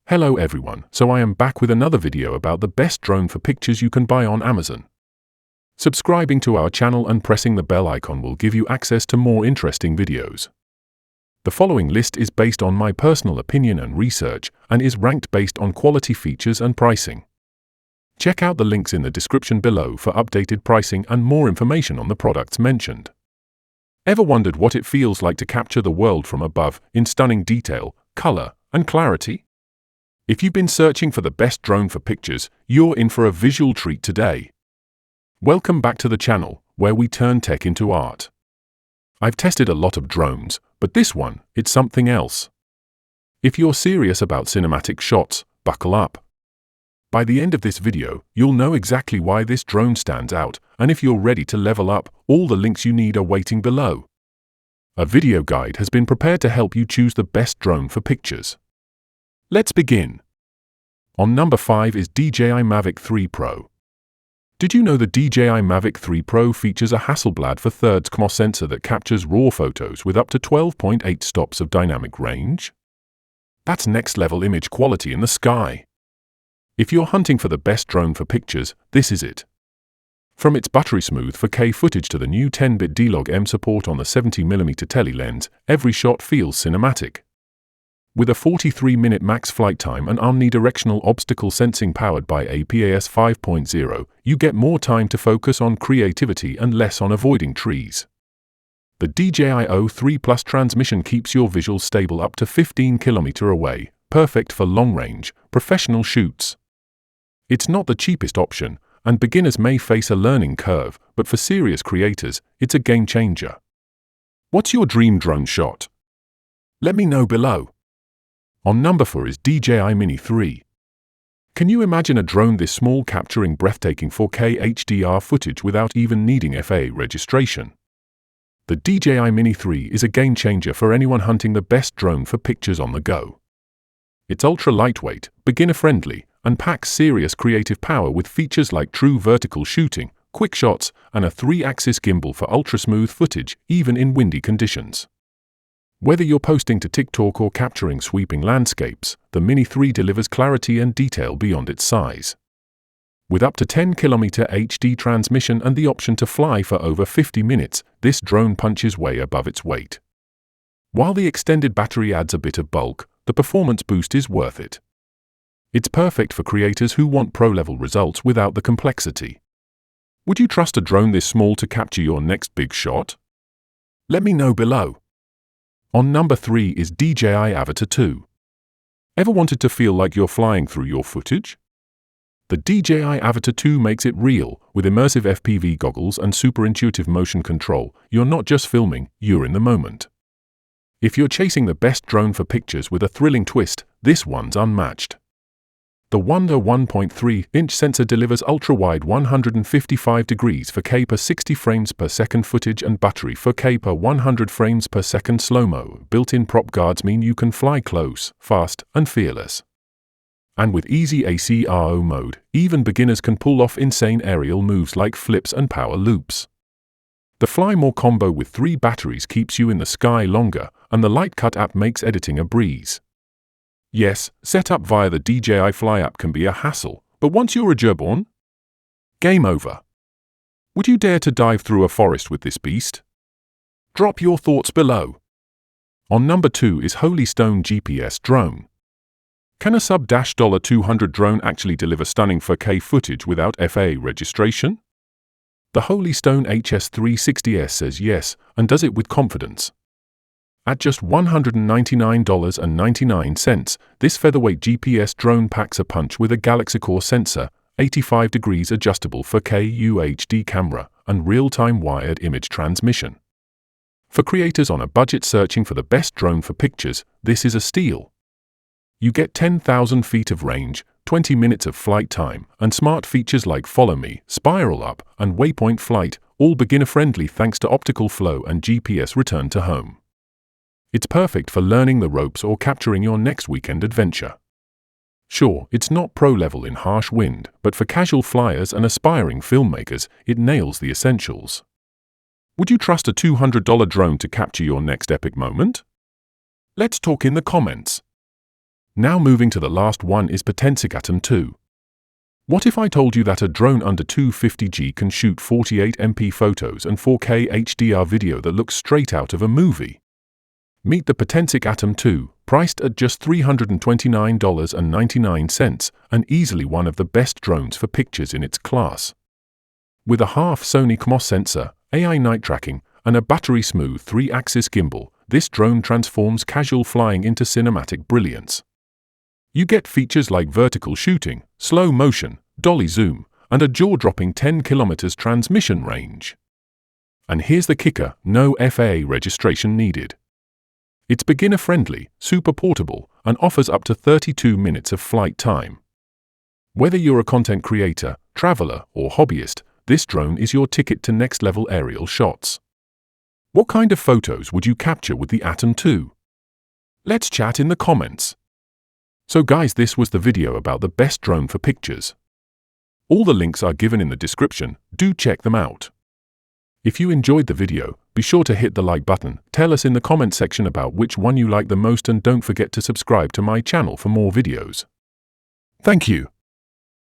Hello everyone, so I am back with another video about the best drone for pictures you can buy on Amazon. Subscribing to our channel and pressing the bell icon will give you access to more interesting videos. The following list is based on my personal opinion and research, and is ranked based on quality, features and pricing. Check out the links in the description below for updated pricing and more information on the products mentioned. Ever wondered what it feels like to capture the world from above in stunning detail, color, and clarity? If you've been searching for the best drone for pictures, you're in for a visual treat today. Welcome back to the channel, where we turn tech into art. I've tested a lot of drones, but this one, it's something else. If you're serious about cinematic shots, buckle up. By the end of this video, you'll know exactly why this drone stands out, and if you're ready to level up, all the links you need are waiting below. A video guide has been prepared to help you choose the best drone for pictures. Let's begin. On number 5 is DJI Mavic 3 Pro. Did you know the DJI Mavic 3 Pro features a Hasselblad for thirds CMOS sensor that captures raw photos with up to 12.8 stops of dynamic range? That's next-level image quality in the sky. If you're hunting for the best drone for pictures, this is it. From its buttery-smooth 4K footage to the new 10-bit D-Log-M support on the 70mm tele lens, every shot feels cinematic. With a 43-minute max flight time and omnidirectional obstacle sensing powered by APAS 5.0, you get more time to focus on creativity and less on avoiding trees. The DJI O3 Plus transmission keeps your visuals stable up to 15 km away, perfect for long-range, professional shoots. It's not the cheapest option, and beginners may face a learning curve, but for serious creators, it's a game-changer. What's your dream drone shot? Let me know below. On number 4 is DJI Mini 3. Can you imagine a drone this small capturing breathtaking 4K HDR footage without even needing FAA registration? The DJI Mini 3 is a game-changer for anyone hunting the best drone for pictures on the go. It's ultra-lightweight, beginner-friendly, and packs serious creative power with features like true vertical shooting, quick shots, and a 3-axis gimbal for ultra-smooth footage, even in windy conditions. Whether you're posting to TikTok or capturing sweeping landscapes, the Mini 3 delivers clarity and detail beyond its size. With up to 10km HD transmission and the option to fly for over 50 minutes, this drone punches way above its weight. While the extended battery adds a bit of bulk, the performance boost is worth it. It's perfect for creators who want pro-level results without the complexity. Would you trust a drone this small to capture your next big shot? Let me know below. On number 3 is DJI Avata 2. Ever wanted to feel like you're flying through your footage? The DJI Avata 2 makes it real. With immersive FPV goggles and super intuitive motion control, you're not just filming, you're in the moment. If you're chasing the best drone for pictures with a thrilling twist, this one's unmatched. The Wonder 1.3-inch sensor delivers ultra-wide 155 degrees 4K per 60 frames per second footage and buttery 4K per 100 frames per second slow-mo. Built-in prop guards mean you can fly close, fast, and fearless. And with easy ACRO mode, even beginners can pull off insane aerial moves like flips and power loops. The Fly More combo with 3 batteries keeps you in the sky longer, and the Lightcut app makes editing a breeze. Yes, setup via the DJI Fly app can be a hassle, but once you're a gerborn, game over. Would you dare to dive through a forest with this beast? Drop your thoughts below. On number 2 is Holy Stone GPS Drone. Can a sub-$200 drone actually deliver stunning 4K footage without FAA registration? The Holy Stone HS360S says yes, and does it with confidence. At just $199.99, this featherweight GPS drone packs a punch with a Galaxy Core sensor, 85 degrees adjustable 4K UHD camera, and real-time wired image transmission. For creators on a budget searching for the best drone for pictures, this is a steal. You get 10,000 feet of range, 20 minutes of flight time, and smart features like Follow Me, Spiral Up, and Waypoint Flight, all beginner-friendly thanks to optical flow and GPS return to home. It's perfect for learning the ropes or capturing your next weekend adventure. Sure, it's not pro-level in harsh wind, but for casual flyers and aspiring filmmakers, it nails the essentials. Would you trust a $200 drone to capture your next epic moment? Let's talk in the comments. Now moving to the last one is Potensic ATOM 2. What if I told you that a drone under 250G can shoot 48MP photos and 4K HDR video that looks straight out of a movie? Meet the Potensic ATOM 2, priced at just $329.99, and easily one of the best drones for pictures in its class. With a half Sony CMOS sensor, AI night tracking, and a buttery-smooth 3-axis gimbal, this drone transforms casual flying into cinematic brilliance. You get features like vertical shooting, slow motion, dolly zoom, and a jaw-dropping 10 kilometers transmission range. And here's the kicker: no FAA registration needed. It's beginner-friendly, super portable, and offers up to 32 minutes of flight time. Whether you're a content creator, traveler, or hobbyist, this drone is your ticket to next-level aerial shots. What kind of photos would you capture with the ATOM 2? Let's chat in the comments. So guys, this was the video about the best drone for pictures. All the links are given in the description, do check them out. If you enjoyed the video, be sure to hit the like button, tell us in the comment section about which one you like the most, and don't forget to subscribe to my channel for more videos. Thank you.